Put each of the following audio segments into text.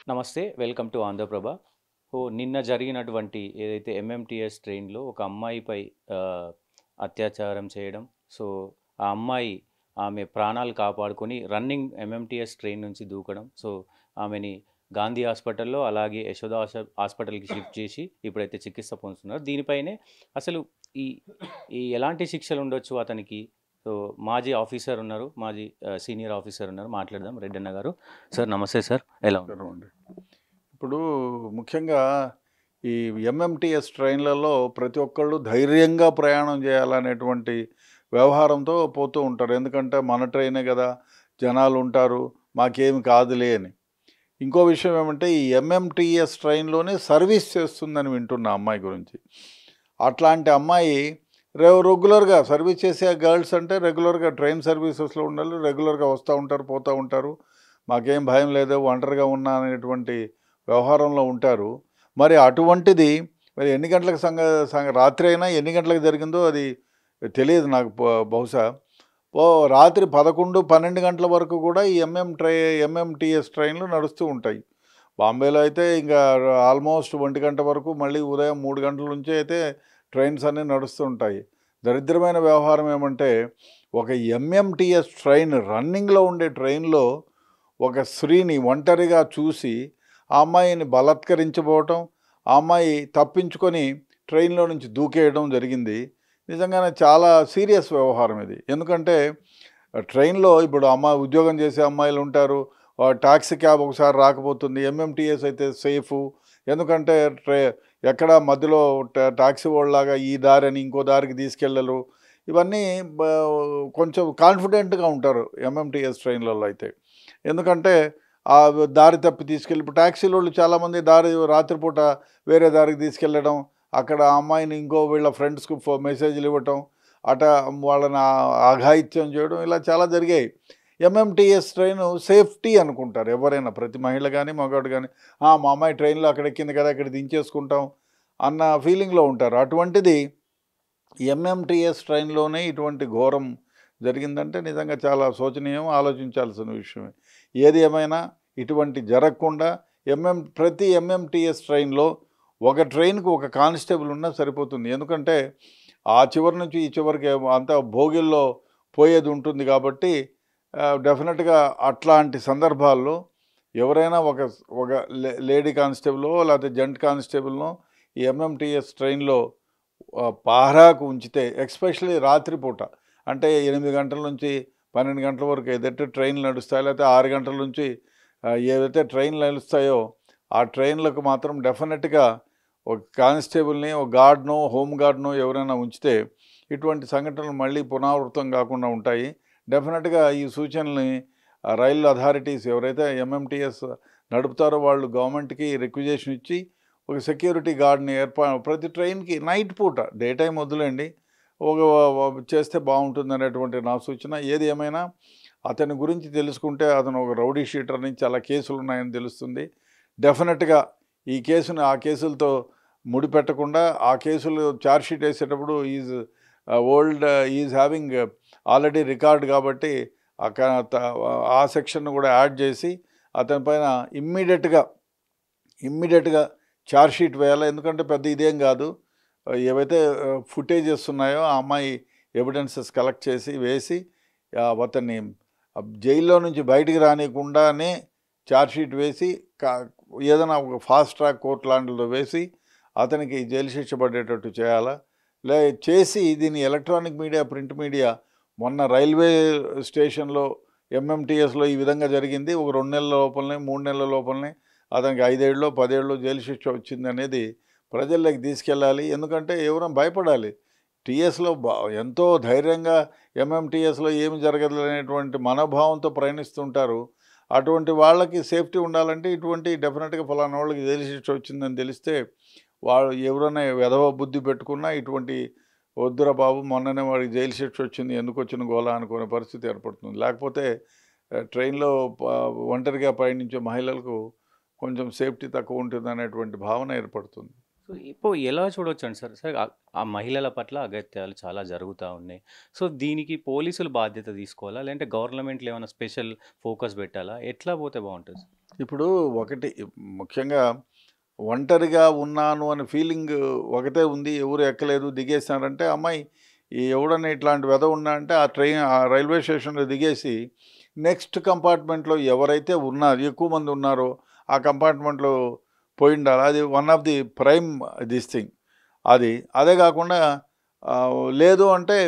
నమస్తే. Welcome to Andhraprabha. నిన్న జరిగినటువంటి ఏదైతే ఎంఎంటీఎస్ ట్రైన్‌లో ఒక అమ్మాయిపై ఆహ్, అత్యాచారం చేయడం. సో, ఆ అమ్మాయి ఆమె ప్రాణాలు కాపాడుకొని రన్నింగ్ ఎంఎంటీఎస్ ట్రైన్ నుంచి దూకడం. సో, ఆమెని గాంధీ హాస్పిటల్‌లో అలాగే యశోద హాస్పిటల్‌కి షిఫ్ట్ చేసి ఇప్పుడైతే చికిత్స పొందుతున్నారు. దీనిపైనే అసలు ఈ ఈ ఎలాంటి శిక్షలు ఉండొచ్చు అతనికి? సో, మాజీ ఆఫీసర్ ఉన్నారు. మాజీ సీనియర్ ఆఫీసర్ ఉన్నారు. మాట్లాడదాం. రెడ్డన్న గారు. సార్ నమస్తే సార్. ఎలా ఉన్నారు? నమస్కారం అండి. ఇప్పుడు ముఖ్యంగా ఈ ఎంఎంటీఎస్ ట్రైన్లలో ప్రతి ఒక్కళ్ళు ధైర్యంగా ప్రయాణం చేయాలనేటువంటి వ్యవహారంతో పోతూ ఉంటారు. ఎందుకంటే మన ట్రైనే కదా, జనాలు ఉంటారు, మాకేమి కాదులే అని. ఇంకో విషయం ఏమంటే ఈ ఎంఎంటీఎస్ ట్రైన్లోనే సర్వీస్ చేస్తుందని వింటున్న అమ్మాయి గురించి. అట్లాంటి అమ్మాయి రెగ్యులర్గా సర్వీస్ చేసే గర్ల్స్ అంటే రెగ్యులర్గా ట్రైన్ సర్వీసెస్లో ఉండాలి, రెగ్యులర్గా వస్తూ ఉంటారు, పోతూ ఉంటారు. మాకేం భయం లేదు, ఒంటరిగా ఉన్నా అనేటువంటి వ్యవహారంలో ఉంటారు. మరి అటువంటిది మరి ఎన్ని గంటలకు రాత్రి అయినా ఎన్ని గంటలకు జరిగిందో అది తెలియదు నాకు. బహుశా రాత్రి 11, 12 గంటల వరకు కూడా ఈ ఎంఎంటీఎస్ ట్రైన్లు నడుస్తూ ఉంటాయి. బాంబేలో అయితే ఇంకా ఆల్మోస్ట్ 1 గంట వరకు, మళ్ళీ ఉదయం 3 గంటల నుంచి అయితే ట్రైన్స్ అన్నీ నడుస్తూ ఉంటాయి. దరిద్రమైన వ్యవహారం ఏమంటే ఒక ఎంఎంటీఎస్ ట్రైన్ రన్నింగ్లో ఉండే ట్రైన్లో ఒక స్త్రీని ఒంటరిగా చూసి ఆ అమ్మాయిని బలాత్కరించబోవటం, ఆ అమ్మాయి తప్పించుకొని ట్రైన్లో నుంచి దూకేయడం జరిగింది. నిజంగానే చాలా సీరియస్ వ్యవహారం ఇది. ఎందుకంటే ట్రైన్లో ఇప్పుడు ఉద్యోగం చేసే అమ్మాయిలు ఉంటారు, టాక్సీ క్యాబ్ ఒకసారి రాకపోతుంది. ఎంఎంటీఎస్ అయితే సేఫు. ఎందుకంటే ఎక్కడ మధ్యలో టాక్సీ వాళ్ళలాగా ఈ దారిని ఇంకో దారికి తీసుకెళ్ళరు. ఇవన్నీ కొంచెం కాన్ఫిడెంట్గా ఉంటారు ఎంఎంటీఎస్ ట్రైన్లలో అయితే. ఎందుకంటే ఆ దారి తప్పి తీసుకెళ్ళి ఇప్పుడు టాక్సీల వాళ్ళు చాలామంది రాత్రిపూట వేరే దారికి తీసుకెళ్ళడం, అక్కడ ఆ అమ్మాయిని ఇంకో వీళ్ళ ఫ్రెండ్స్కి మెసేజ్లు ఇవ్వటం, వాళ్ళని అఘాయిత్యం చేయడం, ఇలా చాలా జరిగాయి. ఎంఎంటీఎస్ ట్రైన్ సేఫ్టీ అనుకుంటారు ఎవరైనా, ప్రతి మహిళ కానీ మగవాడు కానీ. మా అమ్మాయి ట్రైన్లో అక్కడ ఎక్కింది కదా, ఇక్కడ దించేసుకుంటాం అన్న ఫీలింగ్లో ఉంటారు. అటువంటిది ఎంఎంటీఎస్ ట్రైన్లోనే ఇటువంటి ఘోరం జరిగిందంటే నిజంగా చాలా శోచనీయం, ఆలోచించాల్సిన విషయమే. ఏది ఏమైనా ఇటువంటి జరగకుండా ప్రతి ఎంఎంటీఎస్ ట్రైన్లో ఒక ట్రైన్కు ఒక కానిస్టేబుల్ ఉన్నా సరిపోతుంది. ఎందుకంటే ఆ చివరి నుంచి ఈ చివరికి అంతా భోగిల్లో పోయేది ఉంటుంది కాబట్టి డెఫినెట్గా అట్లాంటి సందర్భాల్లో ఎవరైనా ఒక ఒక లేడీ కానిస్టేబుల్లో లేకపోతే జెంట్ కానిస్టేబుల్నో ఈ ఎంఎంటీఎస్ ట్రైన్లో పారాకు ఉంచితే, ఎస్పెషల్లీ రాత్రిపూట అంటే 8 గంటల నుంచి 12 గంటల వరకు ఏదైతే ట్రైన్లు నడుస్తాయో, లేకపోతే 6 గంటల నుంచి ఏదైతే ట్రైన్లు నడుస్తాయో ఆ ట్రైన్లకు మాత్రం డెఫినెట్గా ఒక కానిస్టేబుల్ని, ఒక గార్డ్నో, హోమ్ గార్డ్నో ఎవరైనా ఉంచితే ఇటువంటి సంఘటనలు మళ్ళీ పునరావృతం కాకుండా ఉంటాయి. డెఫినెట్గా ఈ సూచనల్ని రైల్ అథారిటీస్ ఎవరైతే ఎంఎంటీఎస్ నడుపుతారో వాళ్ళు గవర్నమెంట్కి రిక్విజేషన్ ఇచ్చి ఒక సెక్యూరిటీ గార్డ్ని ప్రతి ట్రైన్కి నైట్ పూట, డే టైం వద్దులేండి, ఒక చేస్తే బాగుంటుంది అనేటువంటి నా సూచన. ఏది ఏమైనా అతని గురించి తెలుసుకుంటే అతను ఒక రౌడీ షీటర్ నుంచి చాలా కేసులు ఉన్నాయని తెలుస్తుంది. డెఫినెట్గా ఈ కేసును ఆ కేసులతో ముడిపెట్టకుండా, ఆ కేసులు ఛార్జ్షీట్ వేసేటప్పుడు ఈజ్ హ్యావింగ్ ఆల్రెడీ రికార్డ్ కాబట్టి ఆ సెక్షన్ కూడా యాడ్ చేసి అతని పైన ఇమ్మీడియట్గా ఛార్జ్షీట్ వేయాలి. ఎందుకంటే పెద్ద ఇదేం కాదు, ఏవైతే ఫుటేజెస్ ఉన్నాయో ఆ అమ్మాయి ఎవిడెన్సెస్ కలెక్ట్ చేసి వేసి అతన్ని జైల్లో నుంచి బయటికి రానియకుండానే ఛార్జ్షీట్ వేసి ఏదైనా ఒక ఫాస్ట్ ట్రాక్ కోర్టు లాంటిలో వేసి అతనికి జైలు శిక్ష పడేటట్టు చేయాలా. చేసి దీన్ని ఎలక్ట్రానిక్ మీడియా, ప్రింట్ మీడియా మొన్న రైల్వే స్టేషన్లో ఎంఎంటీఎస్లో ఈ విధంగా జరిగింది, ఒక 2 నెలల లోపలనే 3 నెలల లోపలనే అతనికి 5 ఏళ్ళో 10 ఏళ్ళో జైలు శిక్ష వచ్చింది అనేది ప్రజల్లోకి తీసుకెళ్ళాలి. ఎందుకంటే ఎవరైనా భయపడాలి. టీఎస్లో ఎంతో ధైర్యంగా ఎంఎంటీఎస్లో ఏమి జరగదు అనేటువంటి మనోభావంతో ప్రయాణిస్తుంటారు. అటువంటి వాళ్ళకి సేఫ్టీ ఉండాలంటే ఇటువంటి డెఫినెట్గా ఫలానా వాళ్ళకి జైలు శిక్ష వచ్చిందని తెలిస్తే వాళ్ళు ఎవరైనా వెధవ బుద్ధి పెట్టుకున్నా ఇటువంటి వద్దురా బాబు, మొన్ననే వాడికి జైలు శిక్ష వచ్చింది, ఎందుకు వచ్చిన గోలా అనుకునే పరిస్థితి ఏర్పడుతుంది. లేకపోతే ట్రైన్లో ఒంటరిగా పయనించే మహిళలకు కొంచెం సేఫ్టీ తక్కువ ఉంటుంది అనేటువంటి భావన ఏర్పడుతుంది. సో ఇప్పుడు ఎలా చూడొచ్చండి సార్? సార్ ఆ మహిళల పట్ల అగత్యాలు చాలా జరుగుతా ఉన్నాయి. సో దీనికి పోలీసులు బాధ్యత తీసుకోవాలా? లేదంటే గవర్నమెంట్‌లో ఏమైనా స్పెషల్ ఫోకస్ పెట్టాలా? ఎట్లా పోతే బావుంటది? ఇప్పుడు ఒకటి ముఖ్యంగా ఒంటరిగా ఉన్నాను అనే ఫీలింగ్ ఒకటే ఉంది. ఎవరు ఎక్కలేదు, దిగేసారంటే అమ్మాయి ఎవడన్నా ఇట్లాంటి వెధవ ఉన్నా అంటే ఆ రైల్వే స్టేషన్‌లో దిగేసి నెక్స్ట్ కంపార్ట్మెంట్‌లో ఎవరైతే ఎక్కువ మంది ఉన్నారో ఆ కంపార్ట్మెంట్‌లో పోయుండాలి. అది one of the prime this thing. అదే కాకుండా లేదు అంటే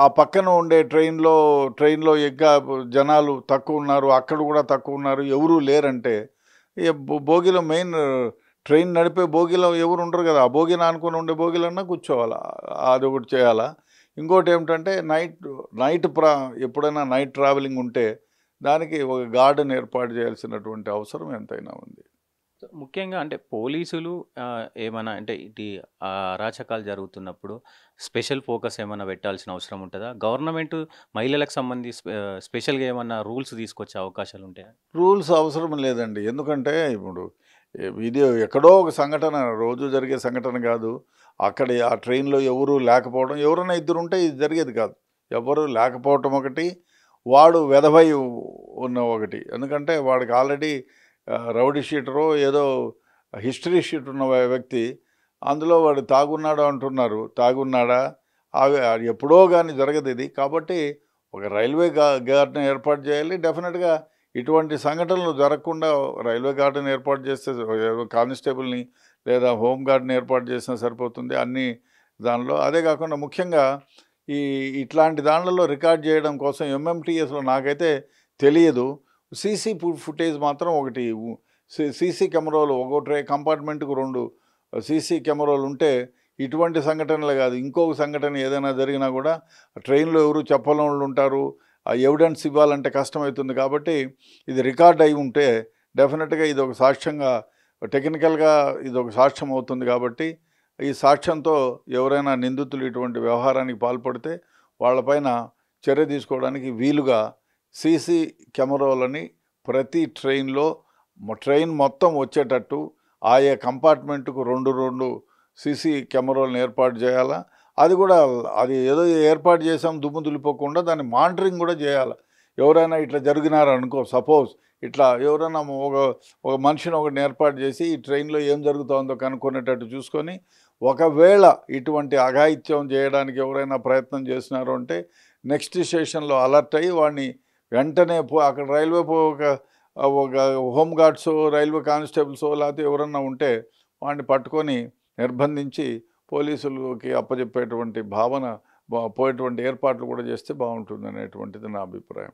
ఆ పక్కన ఉండే ట్రైన్‌లో ఇంకా జనాలు తక్కువున్నారు. అక్కడ కూడా తక్కువున్నారు. ఎవరు లేరంటే బోగీలో మెయిన్ ట్రైన్ నడిపే బోగీలో ఎవరు ఉండరు కదా! ఆ బోగీని ఆనుకొని ఉండే బోగీలన్నా కూర్చోవాలా. అదొకటి చేయాలా. ఇంకోటేమిటంటే నైట్ ఎప్పుడైనా నైట్ ట్రావెలింగ్ ఉంటే దానికి ఒక గార్డెన్ ఏర్పాటు చేయాల్సినటువంటి అవసరం ఎంతైనా ఉంది. సో ముఖ్యంగా అంటే పోలీసులు ఏమన్నా అంటే అరాచకాలు జరుగుతున్నప్పుడు స్పెషల్ ఫోకస్ ఏమన్నా పెట్టాల్సిన అవసరం ఉంటదా? గవర్నమెంట్ మహిళలకు స్పెషల్‌గా ఏమన్నా రూల్స్ తీసుకొచ్చే అవకాశాలుంటాయా? రూల్స్ అవసరం లేదండి. ఎందుకంటే ఇప్పుడు ఇది ఎక్కడో ఒక సంఘటన రోజు జరిగే సంఘటన కాదు. ఆ ట్రైన్‌లో ఎవరు లేకపోవడం, ఎవరైనా ఇద్దరుంటే ఇది జరిగేది కాదు. ఎవ్వరు లేకపోవటం ఒకటి, వాడు వెధవై ఒకటి. ఎందుకంటే వాడికి ఆల్రెడీ రౌడీ షీటరో ఏదో హిస్టరీ షీట్ ఉన్న వ్యక్తి. అందులో వాడు తాగున్నాడు అంటున్నారు. తాగున్నాడా? అది ఎప్పుడో గాని జరగదిది. కాబట్టి ఒక రైల్వే గార్డ్‌ని ఏర్పాటు చేయాలి. డెఫినిట్‌గా ఇటువంటి సంఘటనలు జరగకుండా రైల్వే గార్డుని ఏర్పాటు చేస్తే కానిస్టేబుల్ని లేదా హోమ్ గార్డ్ని ఏర్పాటు చేసినా సరిపోతుంది అన్ని దానిలో. అదే కాకుండా ముఖ్యంగా ఈ ఇట్లాంటి దానిలలో రికార్డ్ చేయడం కోసం ఎంఎంటీఎస్లో నాకైతే తెలియదు. సీసీ ఫుటేజ్ మాత్రం ఒకటి సీసీ కెమెరాలు కంపార్ట్మెంట్కు 2 సీసీ కెమెరాలు ఉంటే ఇటువంటి సంఘటనలు కాదు, ఇంకొక సంఘటన ఏదైనా జరిగినా కూడా ట్రైన్లో ఎవరు చెప్పనోళ్ళు ఉంటారు. ఆ ఎవిడెన్స్ ఇవ్వాలంటే కష్టమవుతుంది. కాబట్టి ఇది రికార్డ్ అయి ఉంటే డెఫినెట్గా ఇది ఒక సాక్ష్యంగా టెక్నికల్గా ఇది ఒక సాక్ష్యం అవుతుంది. కాబట్టి ఈ సాక్ష్యంతో ఎవరైనా నిందితులు ఇటువంటి వ్యవహారానికి పాల్పడితే వాళ్ళపైన చర్య తీసుకోవడానికి వీలుగా సీసీ కెమెరాలని ప్రతి ట్రైన్ మొత్తం వచ్చేటట్టు ఆయా కంపార్ట్మెంట్కు 2 సీసీ కెమెరాలను ఏర్పాటు చేయాలా. అది ఏదో ఏర్పాటు చేసాం దుమ్ము దులిపోకుండా దాన్ని మానిటరింగ్ కూడా చేయాలి. ఎవరైనా ఇట్లా జరిగినారనుకో, సపోజ్ ఇట్లా ఎవరైనా ఒక మనిషిని ఒకటిని ఏర్పాటు చేసి ఈ ట్రైన్లో ఏం జరుగుతుందో కనుక్కునేటట్టు చూసుకొని, ఒకవేళ ఇటువంటి అఘాయిత్యం చేయడానికి ఎవరైనా ప్రయత్నం చేసినారు అంటే నెక్స్ట్ స్టేషన్లో అలర్ట్ అయ్యి వాడిని వెంటనే అక్కడ ఒక హోమ్ గార్డ్సో రైల్వే కానిస్టేబుల్సో లేకపోతే ఎవరన్నా ఉంటే వాడిని పట్టుకొని నిర్బంధించి పోలీసులకి అప్పచెప్పేటువంటి పోయేటువంటి ఏర్పాట్లు కూడా చేస్తే బాగుంటుంది అనేటువంటిది నా అభిప్రాయం.